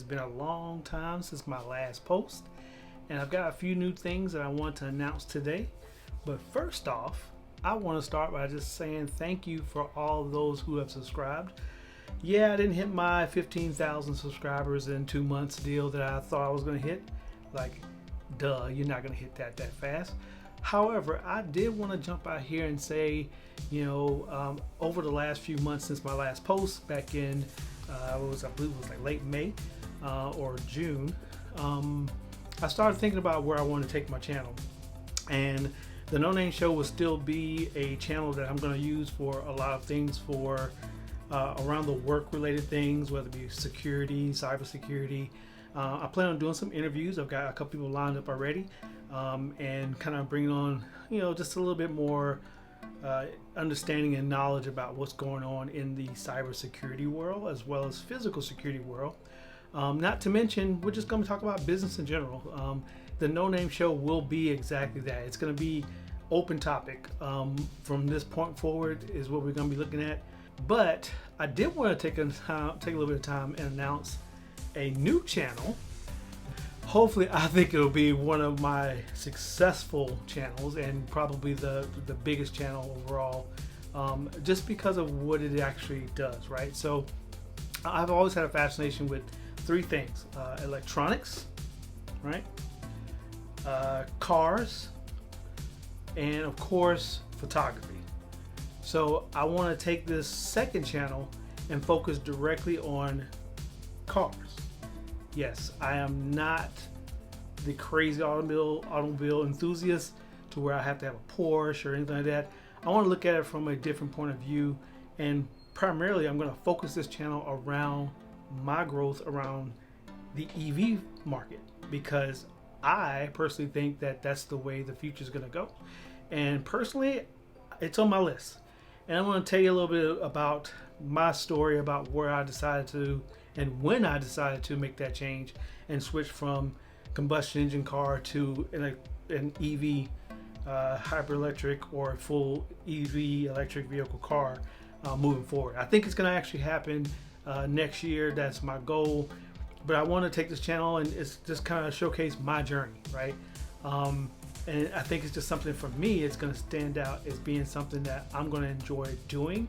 been a long time since my last post, and I've got a few new things that I want to announce today. But first off, I want to start by just saying thank you for all of those who have subscribed. Yeah, I didn't hit my 15,000 subscribers in 2 months deal that I thought I was going to hit. Like, duh, you're not going to hit that fast. However, I did want to jump out here and say, over the last few months since my last post back in, I believe it was like late May or June, I started thinking about where I want to take my channel. And the No Name Show will still be a channel that I'm going to use for a lot of things for around the work-related things, whether it be security, cybersecurity. I plan on doing some interviews. I've got a couple people lined up already, and kind of bringing on, just a little bit more understanding and knowledge about what's going on in the cybersecurity world as well as physical security world. Not to mention, we're just going to talk about business in general. The No Name Show will be exactly that. It's going to be open topic. From this point forward is what we're going to be looking at. But I did want to take a little bit of time and announce a new channel. Hopefully, I think it'll be one of my successful channels and probably the biggest channel overall, just because of what it actually does, right? So I've always had a fascination with three things: electronics, right? Cars, and of course, photography. So I want to take this second channel and focus directly on cars. Yes, I am not the crazy automobile enthusiast to where I have to have a Porsche or anything like that. I want to look at it from a different point of view, and primarily I'm going to focus this channel around my growth around the EV market, because I personally think that that's the way the future is going to go. And personally, it's on my list. And I want to tell you a little bit about my story about where I decided to and when I decided to make that change and switch from combustion engine car to an EV hybrid electric or full EV electric vehicle car moving forward. I think it's going to actually happen next year. That's my goal. But I want to take this channel and it's just kind of showcase my journey, right? And I think it's just something for me, it's going to stand out as being something that I'm going to enjoy doing.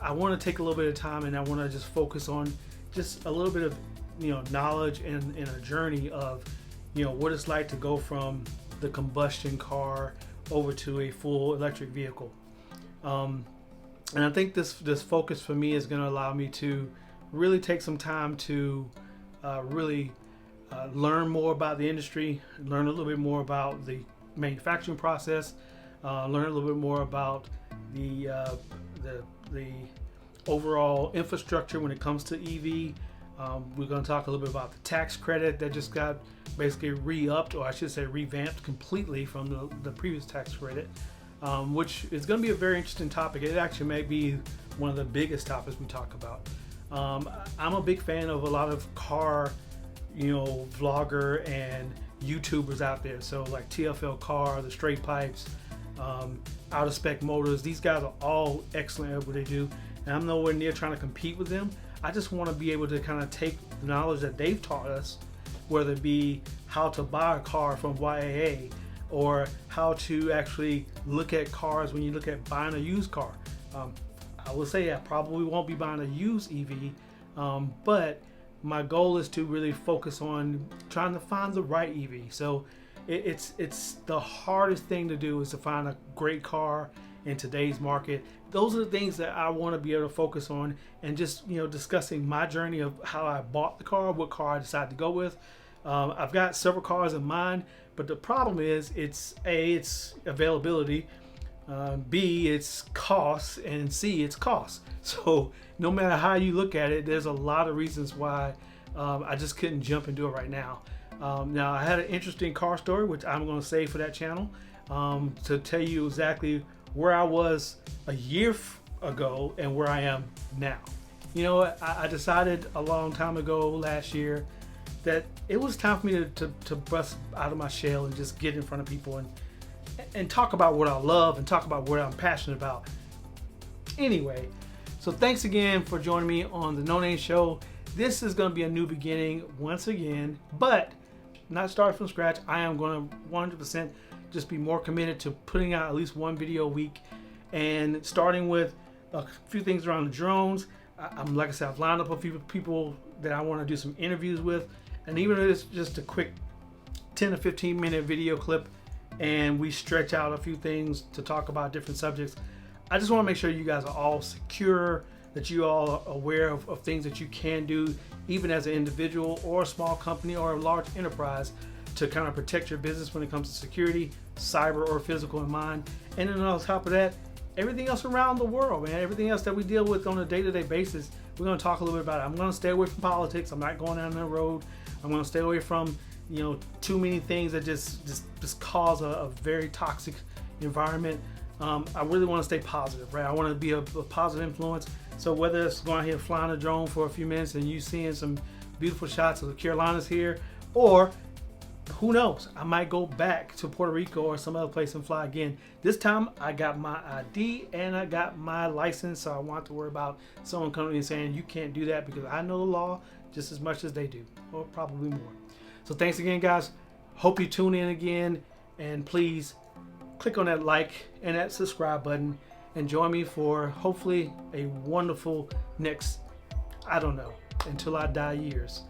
I want to take a little bit of time and I want to just focus on just a little bit of knowledge and a journey of what it's like to go from the combustion car over to a full electric vehicle. And I think this focus for me is going to allow me to really take some time to really learn more about the industry, learn a little bit more about the manufacturing process, learn a little bit more about the overall infrastructure when it comes to EV. We're going to talk a little bit about the tax credit that just got basically re-upped, or I should say revamped completely from the previous tax credit, which is going to be a very interesting topic. It actually may be one of the biggest topics we talk about. I'm a big fan of a lot of car vlogger and YouTubers out there. So like TFL Car, the Straight Pipes, Out of Spec Motors. These guys are all excellent at what they do. And I'm nowhere near trying to compete with them. I just want to be able to kind of take the knowledge that they've taught us, whether it be how to buy a car from YAA or how to actually look at cars when you look at buying a used car. I will say I probably won't be buying a used EV, but my goal is to really focus on trying to find the right EV. So it's the hardest thing to do is to find a great car in today's market. Those are the things that I want to be able to focus on, and just discussing my journey of how I bought the car, what car I decided to go with. I've got several cars in mind, but the problem is it's availability, B, it's cost, and C, it's cost. So no matter how you look at it, there's a lot of reasons why I just couldn't jump and do it right now. Now I had an interesting car story, which I'm going to save for that channel, to tell you exactly where I was a year ago and where I am now. I decided a long time ago last year that it was time for me to bust out of my shell and just get in front of people and talk about what I love and talk about what I'm passionate about. Anyway, so thanks again for joining me on the No Name Show. this is going to be a new beginning once again, but not start from scratch. I am going to 100% just be more committed to putting out at least one video a week, and starting with a few things around the drones. I'm, like I said, I've lined up a few people that I want to do some interviews with, and even if it's just a quick 10 to 15 minute video clip and we stretch out a few things to talk about different subjects, I just want to make sure you guys are all secure, that you all are aware of things that you can do even as an individual or a small company or a large enterprise to kind of protect your business when it comes to security, cyber or physical in mind. And then on top of that, everything else around the world, man, everything else that we deal with on a day-to-day basis, we're going to talk a little bit about it. I'm going to stay away from politics. I'm not going down that road. I'm going to stay away from, you know, too many things that just cause a very toxic environment. I really want to stay positive, right? I want to be a positive influence. So whether it's going out here flying a drone for a few minutes and you seeing some beautiful shots of the Carolinas here, or who knows, I might go back to Puerto Rico or some other place and fly again. This time I got my ID and I got my license, so I want to worry about someone coming and saying you can't do that, because I know the law just as much as they do, or probably more. So thanks again, guys. Hope you tune in again, and please click on that like and that subscribe button and join me for hopefully a wonderful next, I don't know, until I die years.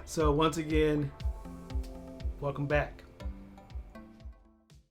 So once again, welcome back.